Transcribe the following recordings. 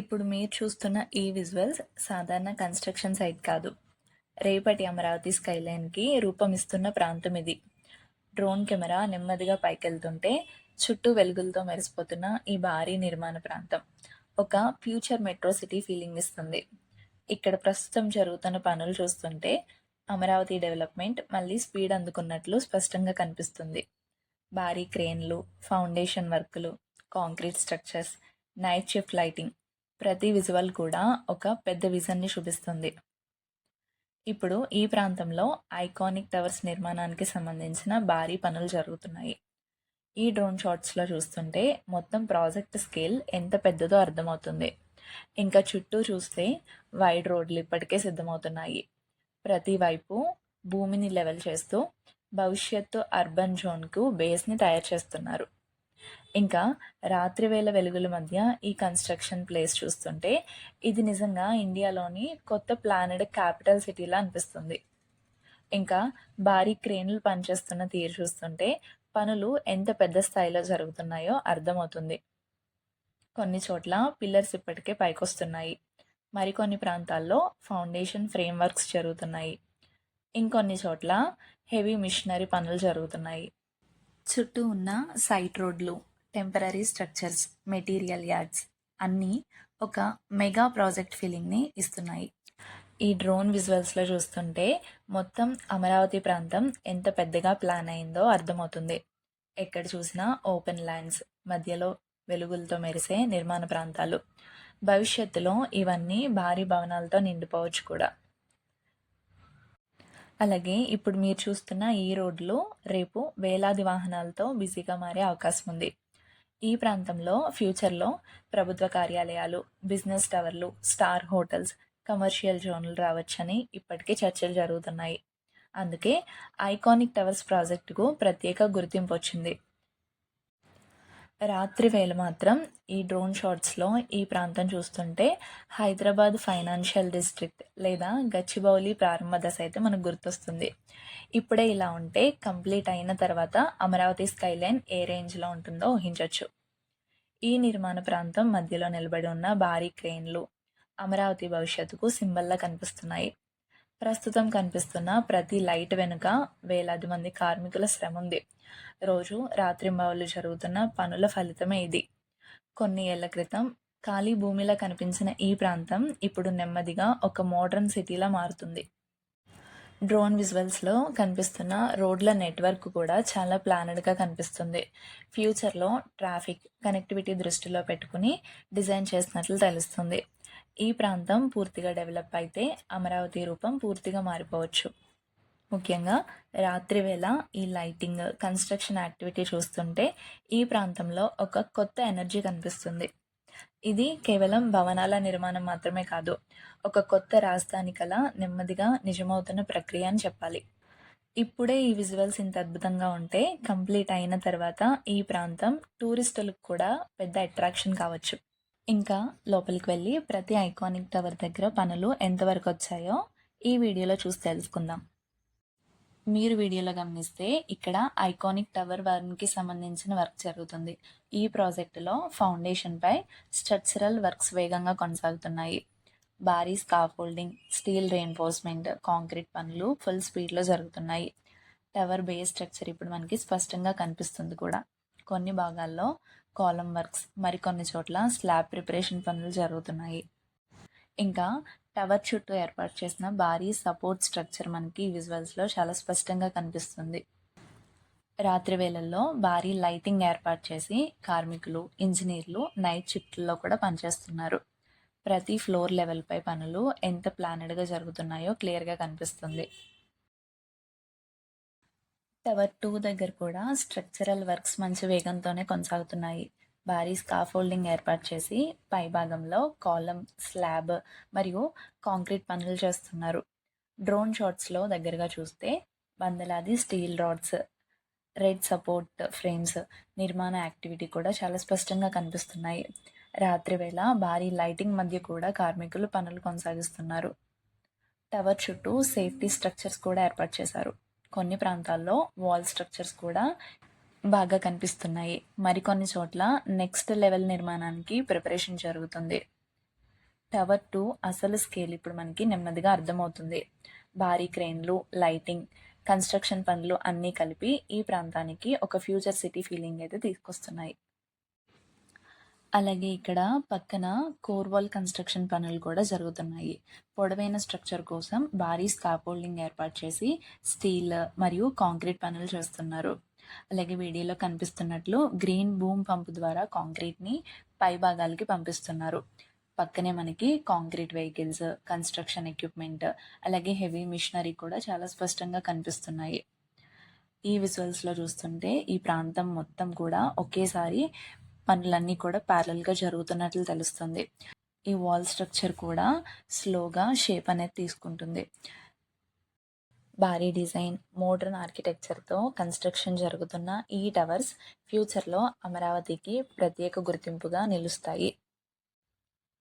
ఇప్పుడు మీరు చూస్తున్న ఈ విజువల్స్ సాధారణ కన్స్ట్రక్షన్ సైట్ కాదు. రేపటి అమరావతి స్కైలైన్కి రూపం ఇస్తున్న ప్రాంతం ఇది. డ్రోన్ కెమెరా నెమ్మదిగా పైకెళ్తుంటే చుట్టూ వెలుగులతో మెరిసిపోతున్న ఈ భారీ నిర్మాణ ప్రాంతం ఒక ఫ్యూచర్ మెట్రో సిటీ ఫీలింగ్ ఇస్తుంది. ఇక్కడ ప్రస్తుతం జరుగుతున్న పనులు చూస్తుంటే అమరావతి డెవలప్మెంట్ మళ్ళీ స్పీడ్ అందుకున్నట్లు స్పష్టంగా కనిపిస్తుంది. భారీ క్రేన్లు, ఫౌండేషన్ వర్కులు, concrete structures, night shift lighting, ప్రతి విజువల్ కూడా ఒక పెద్ద విజన్ని చూపిస్తుంది. ఇప్పుడు ఈ ప్రాంతంలో ఐకానిక్ టవర్స్ నిర్మాణానికి సంబంధించిన భారీ పనులు జరుగుతున్నాయి. ఈ డ్రోన్ షాట్స్లో చూస్తుంటే మొత్తం ప్రాజెక్ట్ స్కేల్ ఎంత పెద్దదో అర్థమవుతుంది. ఇంకా చుట్టూ చూస్తే వైడ్ రోడ్లు ఇప్పటికే సిద్ధమవుతున్నాయి. ప్రతి వైపు భూమిని లెవెల్ చేస్తూ భవిష్యత్తు అర్బన్ జోన్కు బేస్ని తయారు చేస్తున్నారు. ఇంకా రాత్రివేళ వెలుగుల మధ్య ఈ కన్స్ట్రక్షన్ ప్లేస్ చూస్తుంటే ఇది నిజంగా ఇండియాలోని కొత్త ప్లానెడ్ క్యాపిటల్ సిటీలా అనిపిస్తుంది. ఇంకా భారీ క్రేన్లు పనిచేస్తున్న తీరు చూస్తుంటే పనులు ఎంత పెద్ద స్థాయిలో జరుగుతున్నాయో అర్థమవుతుంది. కొన్ని చోట్ల పిల్లర్స్ ఇప్పటికే పైకొస్తున్నాయి. మరికొన్ని ప్రాంతాల్లో ఫౌండేషన్ ఫ్రేమ్ వర్క్స్ జరుగుతున్నాయి. ఇంకొన్ని చోట్ల హెవీ మిషనరీ పనులు జరుగుతున్నాయి. చుట్టూ ఉన్న సైట్ రోడ్లు, టెంపరీ స్ట్రక్చర్స్, మెటీరియల్ యార్డ్స్ అన్నీ ఒక మెగా ప్రాజెక్ట్ ఫీలింగ్ని ఇస్తున్నాయి. ఈ డ్రోన్ విజువల్స్లో చూస్తుంటే మొత్తం అమరావతి ప్రాంతం ఎంత పెద్దగా ప్లాన్ అయిందో అర్థమవుతుంది. ఎక్కడ చూసినా ఓపెన్ ల్యాండ్స్, మధ్యలో వెలుగులతో మెరిసే నిర్మాణ ప్రాంతాలు. భవిష్యత్తులో ఇవన్నీ భారీ భవనాలతో నిండిపోవచ్చు కూడా. అలాగే ఇప్పుడు మీరు చూస్తున్న ఈ రోడ్లు రేపు వేలాది వాహనాలతో బిజీగా మారే అవకాశం ఉంది. ఈ ప్రాంతంలో ఫ్యూచర్లో ప్రభుత్వ కార్యాలయాలు, బిజినెస్ టవర్లు, స్టార్ హోటల్స్, కమర్షియల్ జోన్లు రావచ్చని ఇప్పటికే చర్చలు జరుగుతున్నాయి. అందుకే ఐకానిక్ టవర్స్ ప్రాజెక్టుకు ప్రత్యేక గుర్తింపు వచ్చింది. రాత్రి వేళ మాత్రం ఈ డ్రోన్ షాట్స్లో ఈ ప్రాంతం చూస్తుంటే హైదరాబాద్ ఫైనాన్షియల్ డిస్ట్రిక్ట్ లేదా గచ్చిబౌలి ప్రారంభ దశ అయితే మనకు గుర్తొస్తుంది. ఇప్పుడే ఇలా ఉంటే కంప్లీట్ అయిన తర్వాత అమరావతి స్కైలైన్ ఏ రేంజ్లో ఉంటుందో ఊహించవచ్చు. ఈ నిర్మాణ ప్రాంతం మధ్యలో నిలబడి ఉన్న భారీ క్రేన్లు అమరావతి భవిష్యత్తుకు సింబల్లా కనిపిస్తున్నాయి. ప్రస్తుతం కనిపిస్తున్న ప్రతి లైట్ వెనుక వేలాది మంది కార్మికుల శ్రమ ఉంది. రోజు రాత్రింబవళ్ళు జరుగుతున్న పనుల ఫలితమే ఇది. కొన్ని ఏళ్ల క్రితం ఖాళీ భూమిలా కనిపించిన ఈ ప్రాంతం ఇప్పుడు నెమ్మదిగా ఒక మోడర్న్ సిటీలా మారుతుంది. డ్రోన్ విజువల్స్లో కనిపిస్తున్న రోడ్ల నెట్వర్క్ కూడా చాలా ప్లానెడ్గా కనిపిస్తుంది. ఫ్యూచర్లో ట్రాఫిక్, కనెక్టివిటీ దృష్టిలో పెట్టుకుని డిజైన్ చేసినట్లు తెలుస్తుంది. ఈ ప్రాంతం పూర్తిగా డెవలప్ అయితే అమరావతి రూపం పూర్తిగా మారిపోవచ్చు. ముఖ్యంగా రాత్రివేళ ఈ లైటింగ్, కన్స్ట్రక్షన్ యాక్టివిటీ చూస్తుంటే ఈ ప్రాంతంలో ఒక కొత్త ఎనర్జీ కనిపిస్తుంది. ఇది కేవలం భవనాల నిర్మాణం మాత్రమే కాదు, ఒక కొత్త రాజధాని కళ నెమ్మదిగా నిజమవుతున్న ప్రక్రియ అని చెప్పాలి. ఇప్పుడే ఈ విజువల్స్ ఇంత అద్భుతంగా ఉంటే కంప్లీట్ అయిన తర్వాత ఈ ప్రాంతం టూరిస్టులకు కూడా పెద్ద అట్రాక్షన్ కావచ్చు. ఇంకా లోపలికి వెళ్ళి ప్రతి ఐకానిక్ టవర్ దగ్గర పనులు ఎంతవరకు వచ్చాయో ఈ వీడియోలో చూసి తెలుసుకుందాం. మీరు వీడియోలో గమనిస్తే ఇక్కడ ఐకానిక్ టవర్ 1కి సంబంధించిన వర్క్ జరుగుతుంది. ఈ ప్రాజెక్టులో ఫౌండేషన్పై స్ట్రక్చరల్ వర్క్స్ వేగంగా కొనసాగుతున్నాయి. భారీ స్కాఫోల్డింగ్, స్టీల్ రెయిన్ఫోర్స్మెంట్, కాంక్రీట్ పనులు ఫుల్ స్పీడ్లో జరుగుతున్నాయి. టవర్ బేస్ స్ట్రక్చర్ ఇప్పుడు మనకి స్పష్టంగా కనిపిస్తుంది కూడా. కొన్ని భాగాల్లో కాలమ్ వర్క్స్, మరికొన్ని చోట్ల స్లాబ్ ప్రిపరేషన్ పనులు జరుగుతున్నాయి. ఇంకా టవర్ చుట్టూ ఏర్పాటు చేసిన భారీ సపోర్ట్ స్ట్రక్చర్ మనకి విజువల్స్లో చాలా స్పష్టంగా కనిపిస్తుంది. రాత్రి వేళల్లో భారీ లైటింగ్ ఏర్పాటు చేసి కార్మికులు, ఇంజనీర్లు నైట్ షిఫ్ట్లో కూడా పనిచేస్తున్నారు. ప్రతి ఫ్లోర్ లెవెల్పై పనులు ఎంత ప్లానెడ్గా జరుగుతున్నాయో క్లియర్గా కనిపిస్తుంది. టవర్ 2 దగ్గర కూడా స్ట్రక్చరల్ వర్క్స్ మంచి వేగంతోనే కొనసాగుతున్నాయి. భారీ స్కాఫోల్డింగ్ ఏర్పాటు చేసి పై భాగంలో కాలమ్, స్లాబ్ మరియు కాంక్రీట్ పనులు చేస్తున్నారు. డ్రోన్ షాట్స్లో దగ్గరగా చూస్తే వందలాది steel rods, red support frames నిర్మాణ యాక్టివిటీ కూడా చాలా స్పష్టంగా కనిపిస్తున్నాయి. రాత్రివేళ భారీ లైటింగ్ మధ్య కూడా కార్మికులు పనులు కొనసాగిస్తున్నారు. టవర్ చుట్టూ సేఫ్టీ స్ట్రక్చర్స్ కూడా ఏర్పాటు చేశారు. కొన్ని ప్రాంతాల్లో వాల్ స్ట్రక్చర్స్ కూడా బాగా కనిపిస్తున్నాయి. మరికొన్ని చోట్ల నెక్స్ట్ లెవెల్ నిర్మాణానికి ప్రిపరేషన్ జరుగుతుంది. టవర్ 2 అసలు స్కేల్ ఇప్పుడు మనకి నెమ్మదిగా అర్థమవుతుంది. భారీ క్రేన్లు, లైటింగ్, కన్స్ట్రక్షన్ పనులు అన్నీ కలిపి ఈ ప్రాంతానికి ఒక ఫ్యూచర్ సిటీ ఫీలింగ్ అయితే తీసుకొస్తున్నాయి. అలాగే ఇక్కడ పక్కన కోర్ వాల్ కన్స్ట్రక్షన్ పనులు కూడా జరుగుతున్నాయి. పొడవైన స్ట్రక్చర్ కోసం భారీ స్కాఫోల్డింగ్ ఏర్పాటు చేసి స్టీల్ మరియు కాంక్రీట్ పనులు చేస్తున్నారు. అలాగే వీడియోలో కనిపిస్తున్నట్లు గ్రీన్ బూమ్ పంపు ద్వారా కాంక్రీట్ని పై భాగాలకి పంపిస్తున్నారు. పక్కనే మనకి కాంక్రీట్ వెహికల్స్, కన్స్ట్రక్షన్ ఎక్విప్మెంట్, అలాగే హెవీ మిషనరీ కూడా చాలా స్పష్టంగా కనిపిస్తున్నాయి. ఈ విజువల్స్లో చూస్తుంటే ఈ ప్రాంతం మొత్తం కూడా ఒకేసారి పనులన్నీ కూడా ప్యారలల్గా జరుగుతున్నట్లు తెలుస్తుంది. ఈ వాల్ స్ట్రక్చర్ కూడా స్లోగా షేప్ అనేది తీసుకుంటుంది. భారీ డిజైన్, మోడర్న్ ఆర్కిటెక్చర్తో కన్స్ట్రక్షన్ జరుగుతున్న ఈ టవర్స్ ఫ్యూచర్లో అమరావతికి ప్రత్యేక గుర్తింపుగా నిలుస్తాయి.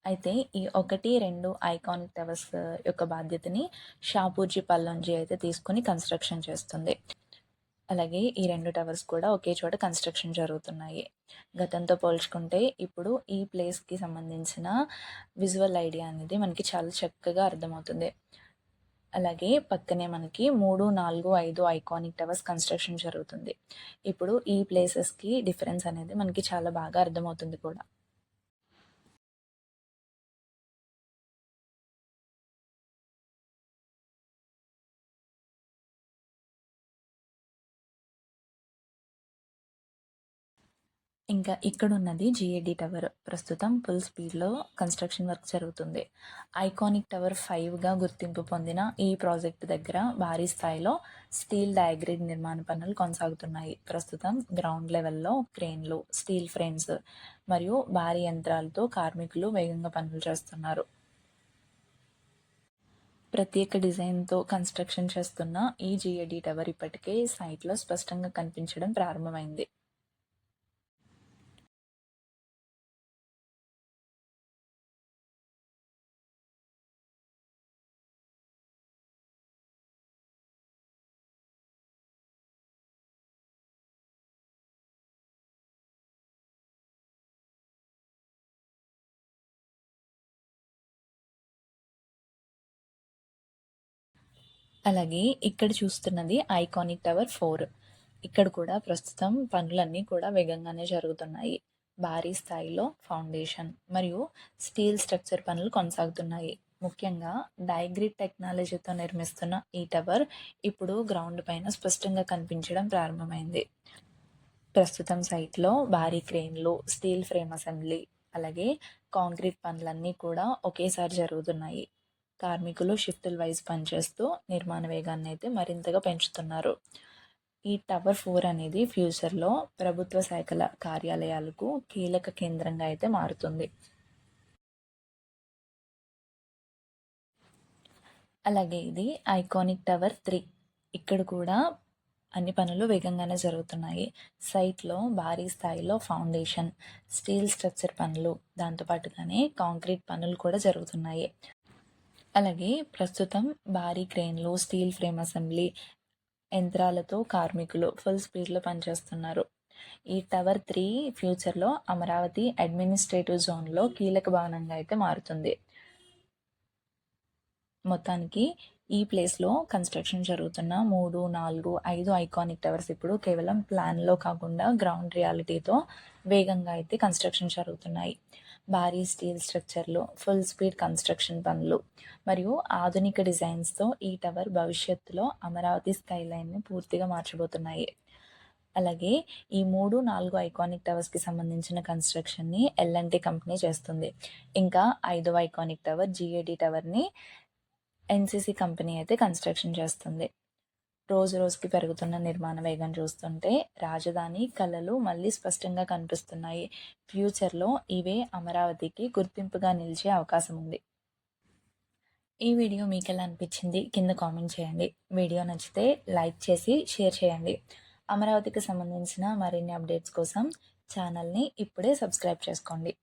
అయితే ఈ 1-2 ఐకానిక్ టవర్స్ యొక్క బాధ్యతని షాపూర్జీ పల్లంజీ అయితే తీసుకుని కన్స్ట్రక్షన్ చేస్తుంది. అలాగే ఈ 2 టవర్స్ కూడా ఒకే చోట కన్స్ట్రక్షన్ జరుగుతున్నాయి. గతంతో పోల్చుకుంటే ఇప్పుడు ఈ ప్లేస్కి సంబంధించిన విజువల్ ఐడియా అనేది మనకి చాలా చక్కగా అర్థమవుతుంది. అలాగే పక్కనే మనకి 3, 4, 5 ఐకానిక్ టవర్స్ కన్స్ట్రక్షన్ జరుగుతుంది. ఇప్పుడు ఈ ప్లేసెస్కి డిఫరెన్స్ అనేది మనకి చాలా బాగా అర్థమవుతుంది కూడా. ఇంకా ఇక్కడున్నది జిఏడి టవర్. ప్రస్తుతం ఫుల్ స్పీడ్లో కన్స్ట్రక్షన్ వర్క్ జరుగుతుంది. ఐకానిక్ టవర్ 5గా గుర్తింపు పొందిన ఈ ప్రాజెక్ట్ దగ్గర భారీ స్థాయిలో స్టీల్ డయాగ్రిడ్ నిర్మాణ పనులు కొనసాగుతున్నాయి. ప్రస్తుతం గ్రౌండ్ లెవెల్లో క్రేన్లు, స్టీల్ ఫ్రేమ్స్ మరియు భారీ యంత్రాలతో కార్మికులు వేగంగా పనులు చేస్తున్నారు. ప్రత్యేక డిజైన్తో కన్స్ట్రక్షన్ చేస్తున్న ఈ జిఏడి టవర్ ఇప్పటికే సైట్లో స్పష్టంగా కనిపించడం ప్రారంభమైంది. అలాగే ఇక్కడ చూస్తున్నది ఐకానిక్ టవర్ 4. ఇక్కడ కూడా ప్రస్తుతం పనులన్నీ కూడా వేగంగానే జరుగుతున్నాయి. భారీ స్థాయిలో ఫౌండేషన్ మరియు స్టీల్ స్ట్రక్చర్ పనులు కొనసాగుతున్నాయి. ముఖ్యంగా డైగ్రిడ్ టెక్నాలజీతో నిర్మిస్తున్న ఈ టవర్ ఇప్పుడు గ్రౌండ్ పైన స్పష్టంగా కనిపించడం ప్రారంభమైంది. ప్రస్తుతం సైట్లో భారీ క్రేన్లు, స్టీల్ ఫ్రేమ్ అసెంబ్లీ, అలాగే కాంక్రీట్ పనులన్నీ కూడా ఒకేసారి జరుగుతున్నాయి. కార్మికులు షిఫ్టుల వైజ్ పనిచేస్తూ నిర్మాణ వేగాన్ని అయితే మరింతగా పెంచుతున్నారు. ఈ టవర్ 4 అనేది ఫ్యూచర్లో ప్రభుత్వ శాఖల కార్యాలయాలకు కీలక కేంద్రంగా అయితే మారుతుంది. అలాగే ఇది ఐకానిక్ టవర్ 3. ఇక్కడ కూడా అన్ని పనులు వేగంగానే జరుగుతున్నాయి. సైట్లో భారీ స్థాయిలో ఫౌండేషన్, స్టీల్ స్ట్రక్చర్ పనులు, దాంతోపాటుగానే కాంక్రీట్ పనులు కూడా జరుగుతున్నాయి. అలాగే ప్రస్తుతం భారీ క్రేన్లు, స్టీల్ ఫ్రేమ్ అసెంబ్లీ యంత్రాలతో కార్మికులు ఫుల్ స్పీడ్లో పనిచేస్తున్నారు. ఈ టవర్ 3 ఫ్యూచర్లో అమరావతి అడ్మినిస్ట్రేటివ్ జోన్లో కీలక భవనంగా అయితే మారుతుంది. మొత్తానికి ఈ ప్లేస్లో కన్స్ట్రక్షన్ జరుగుతున్న 3, 4, 5 ఐకానిక్ టవర్స్ ఇప్పుడు కేవలం ప్లాన్లో కాకుండా గ్రౌండ్ రియాలిటీతో వేగంగా అయితే కన్స్ట్రక్షన్ జరుగుతున్నాయి. భారీ స్టీల్ స్ట్రక్చర్లు, ఫుల్ స్పీడ్ కన్స్ట్రక్షన్ పనులు మరియు ఆధునిక డిజైన్స్తో ఈ టవర్ భవిష్యత్తులో అమరావతి స్కైలైన్ని పూర్తిగా మార్చబోతున్నాయి. అలాగే ఈ 3, 4 ఐకానిక్ టవర్స్కి సంబంధించిన కన్స్ట్రక్షన్ని ఎల్ఎన్టీ కంపెనీ చేస్తుంది. ఇంకా 5వ ఐకానిక్ టవర్ జిఏడి టవర్ని ఎన్సిసి కంపెనీ అయితే కన్స్ట్రక్షన్ చేస్తుంది. రోజు రోజుకి పెరుగుతున్న నిర్మాణ వేగం చూస్తుంటే రాజధాని కళలు మళ్ళీ స్పష్టంగా కనిపిస్తున్నాయి. ఫ్యూచర్లో ఇవే అమరావతికి గుర్తింపుగా నిలిచే అవకాశం ఉంది. ఈ వీడియో మీకు ఎలా అనిపించింది కింద కామెంట్ చేయండి. వీడియో నచ్చితే లైక్ చేసి షేర్ చేయండి. అమరావతికి సంబంధించిన మరిన్ని అప్డేట్స్ కోసం ఛానల్ని ఇప్పుడే సబ్స్క్రైబ్ చేసుకోండి.